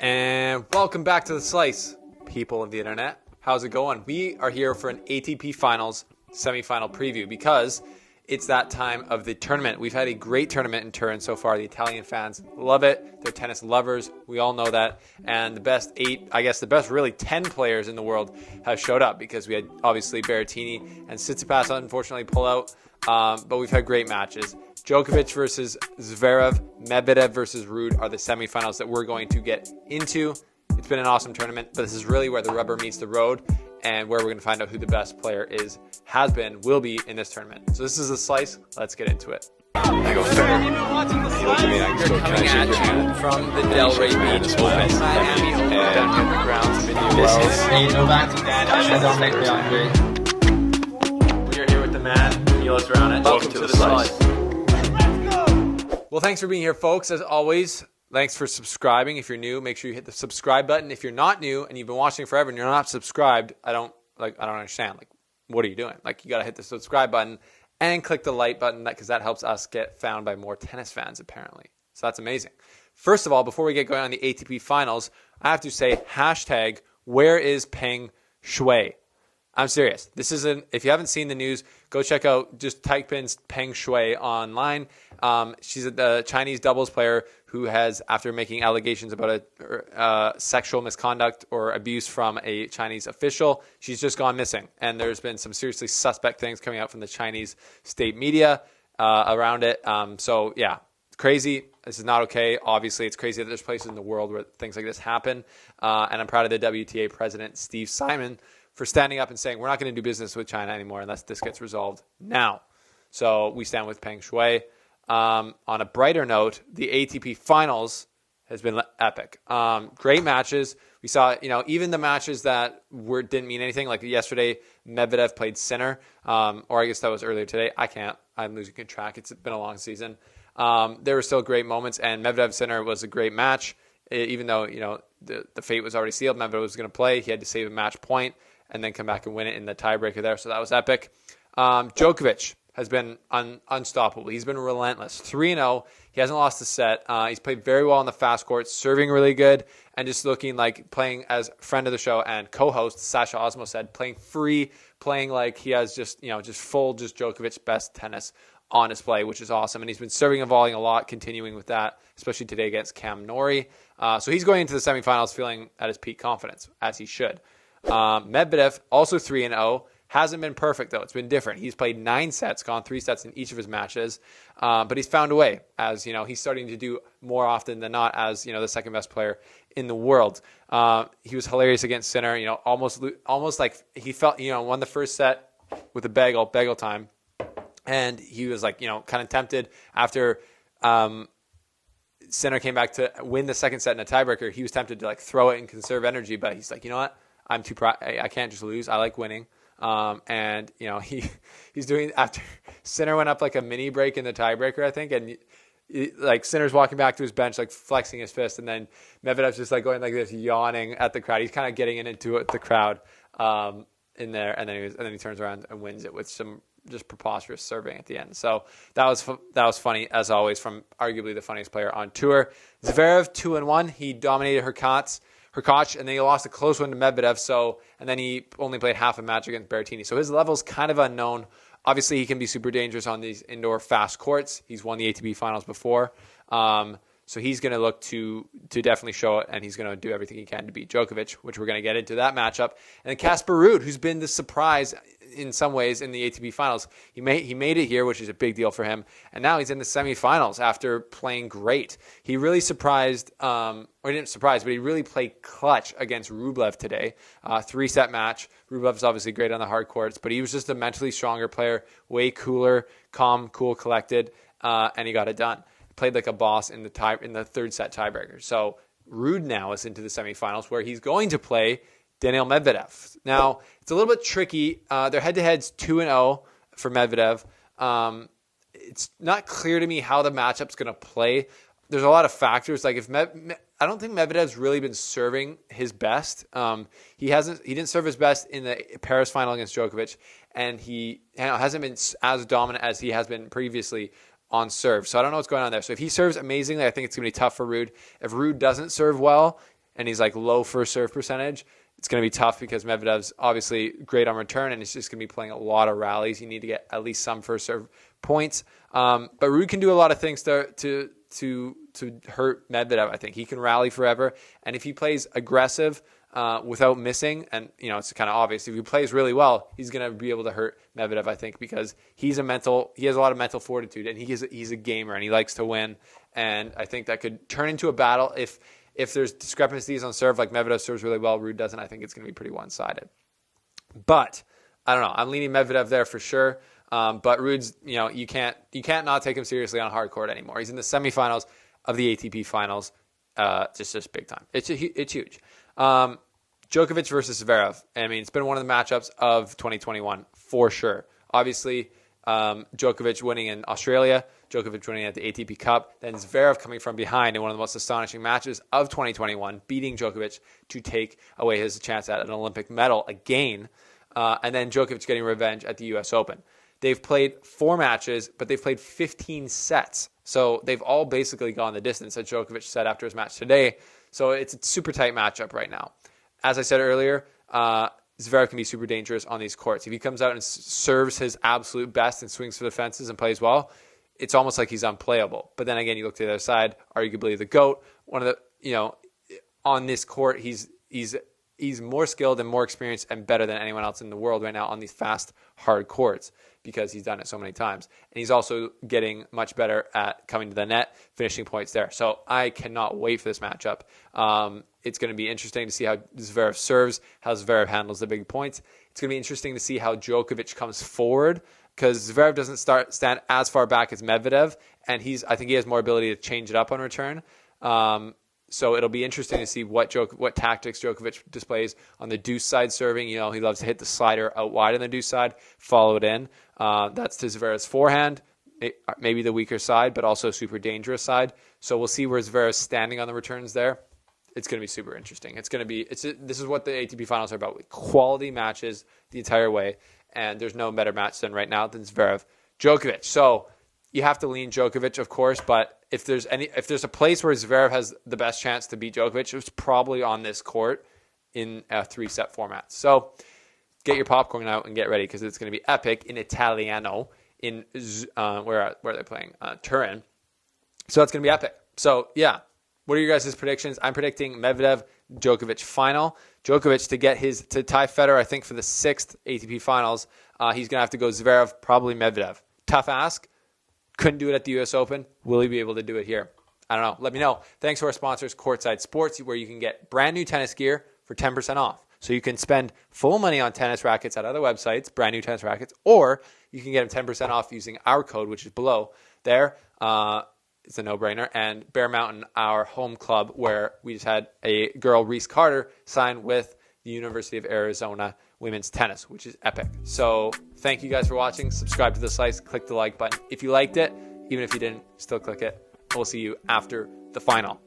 And welcome back to The Slice, people of the internet. How's it going? We are here for an ATP Finals semifinal preview because it's that time of the tournament. We've had a great tournament in Turin so far. The Italian fans love it. They're tennis lovers. We all know that. And the best 10 players in the world have showed up because we had obviously Berrettini and Tsitsipas unfortunately pull out. But we've had great matches. Djokovic versus Zverev, Medvedev versus Ruud are the semifinals that we're going to get into. It's been an awesome tournament, but this is really where the rubber meets the road and where we're going to find out who the best player will be in this tournament. So this is The Slice. Let's get into it. I go fair. They're coming at you from the Delray Beach Open, Miami Open, down in the grounds. We are here with the man, Milos Raonic. Welcome to The Slice. Well, thanks for being here, folks. As always, thanks for subscribing. If you're new, make sure you hit the subscribe button. If you're not new and you've been watching forever and you're not subscribed, I don't understand. Like, what are you doing? Like, you got to hit the subscribe button and click the like button because that helps us get found by more tennis fans, apparently. So that's amazing. First of all, before we get going on the ATP Finals, I have to say, hashtag, where is Peng Shuai? I'm serious. If you haven't seen the news, go check out, just type in Peng Shuai online. She's the Chinese doubles player who has, after making allegations about a sexual misconduct or abuse from a Chinese official, she's just gone missing. And there's been some seriously suspect things coming out from the Chinese state media around it. So yeah, crazy. This is not okay. Obviously, it's crazy that there's places in the world where things like this happen. And I'm proud of the WTA president, Steve Simon, for standing up and saying, we're not going to do business with China anymore unless this gets resolved now. So we stand with Peng Shuai. On a brighter note, the ATP Finals has been epic. Great matches. We saw, even the matches that didn't mean anything, like yesterday, Medvedev played Sinner, or I guess that was earlier today. I'm losing track. It's been a long season. There were still great moments, and Medvedev Sinner was a great match. Even though, the fate was already sealed, Medvedev was going to play. He had to save a match point and then come back and win it in the tiebreaker there. So that was epic. Djokovic has been unstoppable. He's been relentless. 3-0. He hasn't lost a set. He's played very well on the fast court, serving really good, and just looking like playing as friend of the show and co-host, Sasha Osmo said, playing free, playing like he has just Djokovic's best tennis on display, which is awesome. And he's been serving and volleying a lot, continuing with that, especially today against Cam Norrie. So he's going into the semifinals feeling at his peak confidence, as he should. Medvedev, also 3-0. Hasn't been perfect, though. It's been different. He's played 9 sets, gone 3 sets in each of his matches, but he's found a way, as he's starting to do more often than not as the second best player in the world. He was hilarious against Sinner. Almost like he felt won the first set with a bagel time, and he was like kind of tempted after Sinner came back to win the second set in a tiebreaker. He was tempted to like throw it and conserve energy, but he's like, you know what? I'm too proud. I can't just lose. I like winning. And he's doing, after Sinner went up like a mini break in the tiebreaker, I think, and like Sinner's walking back to his bench, like flexing his fist, and then Medvedev's just like going like this, yawning at the crowd. He's kind of getting into the crowd in there, and then he turns around and wins it with some just preposterous serving at the end. So that was funny as always from arguably the funniest player on tour. Zverev 2-1. He dominated Hurkacz, and then he lost a close one to Medvedev. And then he only played half a match against Berrettini. So his level's kind of unknown. Obviously, he can be super dangerous on these indoor fast courts. He's won the ATP Finals before. So he's going to look to definitely show it, and he's going to do everything he can to beat Djokovic, which we're going to get into that matchup. And then Casper Ruud, who's been the surprise in some ways in the ATP Finals. He made it here, which is a big deal for him. And now he's in the semifinals after playing great. He really surprised, or he didn't surprise, but he really played clutch against Rublev today. 3-set match. Rublev's obviously great on the hard courts, but he was just a mentally stronger player, way cooler, calm, cool, collected, and he got it done. Played like a boss in the 3rd set tiebreaker. So Ruud now is into the semifinals where he's going to play Daniil Medvedev. Now, it's a little bit tricky. Their head-to-head's 2-0 for Medvedev. It's not clear to me how the matchup's going to play. There's a lot of factors. Like I don't think Medvedev's really been serving his best. He didn't serve his best in the Paris final against Djokovic, and he hasn't been as dominant as he has been previously on serve. So I don't know what's going on there. So if he serves amazingly, I think it's going to be tough for Ruud. If Ruud doesn't serve well, and he's like low first serve percentage, it's going to be tough because Medvedev's obviously great on return, and it's just going to be playing a lot of rallies. You need to get at least some first serve points. But Ruud can do a lot of things to hurt Medvedev. I think he can rally forever, and if he plays aggressive without missing, and it's kind of obvious, if he plays really well, he's going to be able to hurt Medvedev. I think because he has a lot of mental fortitude, and he's a gamer, and he likes to win. And I think that could turn into a battle if there's discrepancies on serve, like Medvedev serves really well, Ruud doesn't. I think it's going to be pretty one-sided. But I don't know. I'm leaning Medvedev there for sure. But Ruud's, you can't not take him seriously on hard court anymore. He's in the semifinals of the ATP Finals. Just big time. It's huge. Djokovic versus Zverev. I mean, it's been one of the matchups of 2021 for sure. Obviously, Djokovic winning in Australia, Djokovic winning at the ATP Cup, then Zverev coming from behind in one of the most astonishing matches of 2021, beating Djokovic to take away his chance at an Olympic medal again, and then Djokovic getting revenge at the U.S. Open. They've played 4 matches, but they've played 15 sets. So they've all basically gone the distance, as Djokovic said after his match today. So it's a super tight matchup right now. As I said earlier, Zverev can be super dangerous on these courts. If he comes out and serves his absolute best and swings for the fences and plays well, it's almost like he's unplayable. But then again, you look to the other side, arguably the GOAT. One of the, on this court, he's more skilled and more experienced and better than anyone else in the world right now on these fast, hard courts because he's done it so many times. And he's also getting much better at coming to the net, finishing points there. So I cannot wait for this matchup. It's going to be interesting to see how Zverev serves, how Zverev handles the big points. It's going to be interesting to see how Djokovic comes forward because Zverev doesn't stand as far back as Medvedev, and I think he has more ability to change it up on return. So it'll be interesting to see what tactics Djokovic displays on the deuce side serving. He loves to hit the slider out wide on the deuce side, follow it in. That's to Zverev's forehand, maybe the weaker side, but also super dangerous side. So we'll see where Zverev's standing on the returns there. It's going to be super interesting. This is what the ATP Finals are about: quality matches the entire way. And there's no better match than right now than Zverev Djokovic. So you have to lean Djokovic, of course, but if there's a place where Zverev has the best chance to beat Djokovic, it's probably on this court in a 3-set format. So get your popcorn out and get ready because it's going to be epic in Italiano in where they're playing Turin. So that's going to be epic. So yeah, what are your guys' predictions? I'm predicting Medvedev Djokovic final. Djokovic to tie Federer, I think for the 6th ATP Finals, he's going to have to go Zverev, probably Medvedev. Tough ask. Couldn't do it at the U.S. Open. Will he be able to do it here? I don't know. Let me know. Thanks to our sponsors, Courtside Sports, where you can get brand new tennis gear for 10% off. So you can spend full money on tennis rackets at other websites, brand new tennis rackets, or you can get them 10% off using our code, which is below there. It's a no-brainer. And Bear Mountain, our home club, where we just had a girl, Reese Carter, sign with the University of Arizona women's tennis, which is epic. So thank you guys for watching. Subscribe to the slice. Click the like button if you liked it. Even if you didn't, still click it. We'll see you after the final.